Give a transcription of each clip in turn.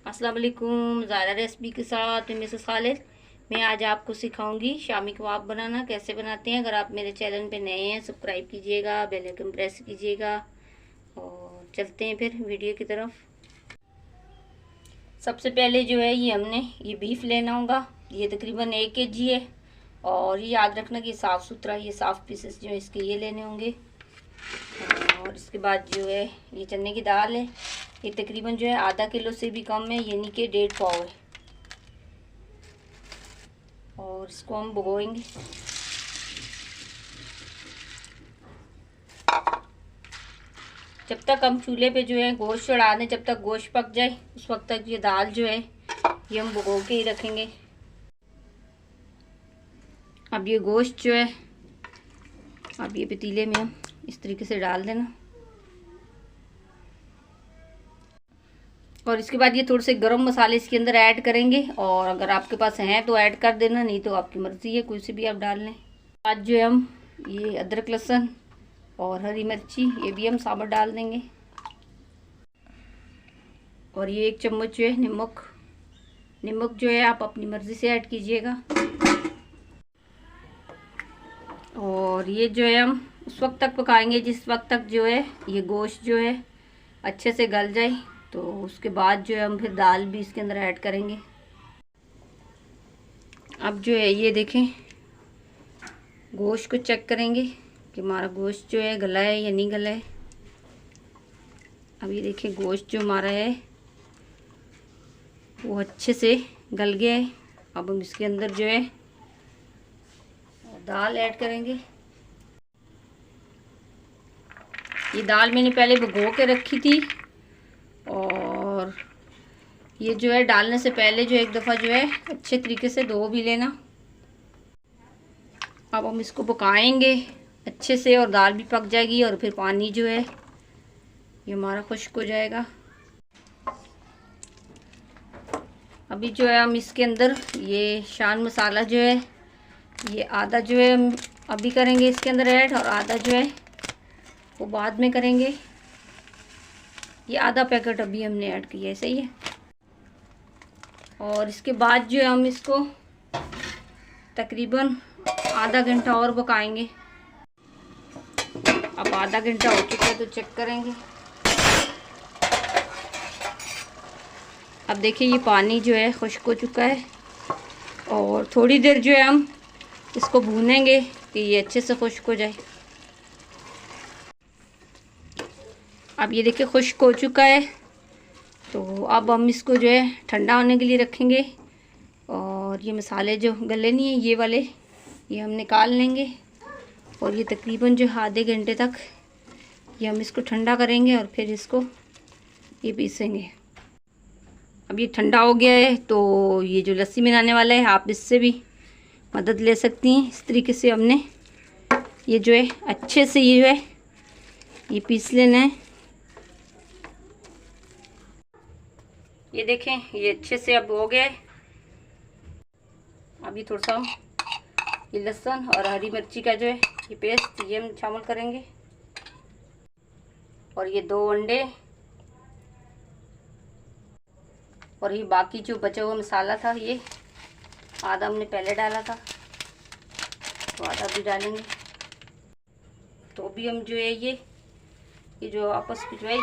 अस्सलाम वालेकुम। ज़ारा रेसिपी के साथ मैं मिसेस खालिद। मैं आज आपको सिखाऊंगी शामी कबाब बनाना कैसे बनाते हैं। अगर आप मेरे चैनल पे नए हैं सब्सक्राइब कीजिएगा, बेल आइकन प्रेस कीजिएगा। और चलते हैं फिर वीडियो की तरफ। सबसे पहले जो है हमने ये बीफ लेना होगा। ये तकरीबन 1 kg है। और ये याद रखना कि साफ़ सुथरा, ये साफ़ पीसेस जो है इसके ये लेने होंगे। और इसके बाद जो है ये चने की दाल है। ये तकरीबन जो है आधा किलो से भी कम है, यानी कि 1.5 पाव है। और इसको हम भिगोएंगे। जब तक हम चूल्हे पे जो है गोश्त चढ़ा दें, जब तक गोश्त पक जाए उस वक्त तक ये दाल जो है ये हम भिगो के ही रखेंगे। अब ये गोश्त जो है अब ये पतीले में हम इस तरीके से डाल देना। और इसके बाद ये थोड़े से गरम मसाले इसके अंदर ऐड करेंगे। और अगर आपके पास हैं तो ऐड कर देना, नहीं तो आपकी मर्ज़ी है, कोई से भी आप डाल लें। आज जो है हम ये अदरक लहसुन और हरी मिर्ची ये भी हम साबुत डाल देंगे। और ये 1 चम्मच जो है नमक जो है आप अपनी मर्ज़ी से ऐड कीजिएगा। और ये जो है हम उस वक्त तक पकाएंगे जिस वक्त तक जो है ये गोश्त जो है अच्छे से गल जाए। तो उसके बाद जो है हम फिर दाल भी इसके अंदर ऐड करेंगे। अब जो है ये देखें, गोश्त को चेक करेंगे कि हमारा गोश्त जो है गला है या नहीं गला है। अब ये देखें गोश्त जो हमारा है वो अच्छे से गल गया है। अब हम इसके अंदर जो है दाल ऐड करेंगे। ये दाल मैंने पहले भिगो के रखी थी। और ये जो है डालने से पहले जो एक दफ़ा जो है अच्छे तरीके से धो भी लेना। अब हम इसको पकाएंगे अच्छे से और दाल भी पक जाएगी और फिर पानी जो है ये हमारा खुश्क हो जाएगा। अभी जो है हम इसके अंदर ये शान मसाला जो है ये आधा जो है हम अभी करेंगे इसके अंदर ऐड, और आधा जो है वो बाद में करेंगे। ये आधा पैकेट अभी हमने ऐड किया है, सही है। और इसके बाद जो है हम इसको तकरीबन आधा घंटा और पकाएंगे। अब आधा घंटा हो चुका है तो चेक करेंगे। अब देखिए ये पानी जो है खुश्क हो चुका है। और थोड़ी देर जो है हम इसको भूनेंगे कि ये अच्छे से खुश्क हो जाए। अब ये देखिए खुश्क हो चुका है। तो अब हम इसको जो है ठंडा होने के लिए रखेंगे। और ये मसाले जो गले नहीं है ये वाले ये हम निकाल लेंगे। और ये तकरीबन जो आधे घंटे तक ये हम इसको ठंडा करेंगे और फिर इसको ये पीसेंगे। अब ये ठंडा हो गया है तो ये जो लस्सी बनाने वाला है आप इससे भी मदद ले सकती हैं। इस तरीके से हमने ये जो है अच्छे से ये जो है ये पीस लेना है। ये देखें ये अच्छे से अब हो गया है। अभी थोड़ा सा हम ये लहसुन और हरी मिर्ची का जो है ये पेस्ट ये हम शामिल करेंगे। और ये 2 अंडे और ये बाकी जो बचा हुआ मसाला था ये आधा हमने पहले डाला था तो आधा भी डालेंगे। तो भी हम जो है ये जो आपस में जो है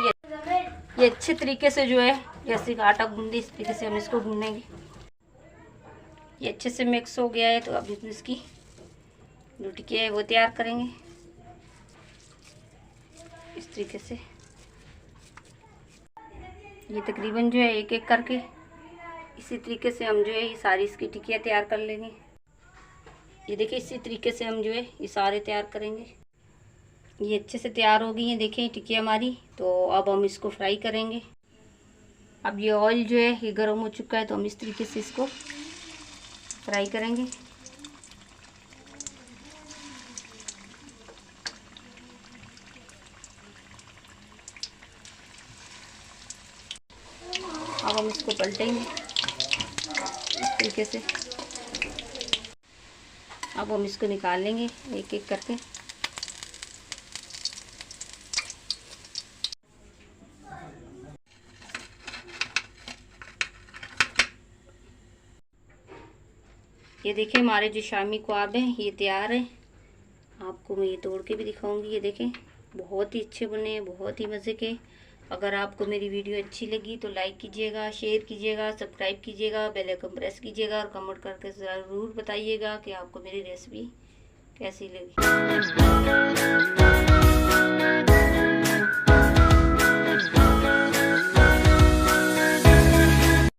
ये अच्छे तरीके से जो है जैसे आटा गूंदी इस तरीके से हम इसको गूंदेंगे। ये अच्छे से मिक्स हो गया है तो अब इसकी जो टिकिया है वो तैयार करेंगे इस तरीके से। ये तकरीबन जो है एक एक करके इसी तरीके से हम जो है ये सारी इसकी टिकिया तैयार कर लेंगे। ये देखिए इसी तरीके से हम जो है ये सारे तैयार करेंगे। ये अच्छे से तैयार हो गई है, देखिए टिकिया हमारी। तो अब हम इसको फ्राई करेंगे। अब ये ऑयल जो है ये गर्म हो चुका है तो हम इस तरीके से इसको फ्राई करेंगे। अब हम इसको पलटेंगे इस तरीके से। अब हम इसको निकालेंगे एक एक करके। ये देखिए हमारे जो शामी कबाब हैं ये तैयार है। आपको मैं ये तोड़ के भी दिखाऊंगी। ये देखें बहुत ही अच्छे बने हैं, बहुत ही मज़े के। अगर आपको मेरी वीडियो अच्छी लगी तो लाइक कीजिएगा, शेयर कीजिएगा, सब्सक्राइब कीजिएगा, बेल आइकन प्रेस कीजिएगा और कमेंट करके ज़रूर बताइएगा कि आपको मेरी रेसिपी कैसी लगी।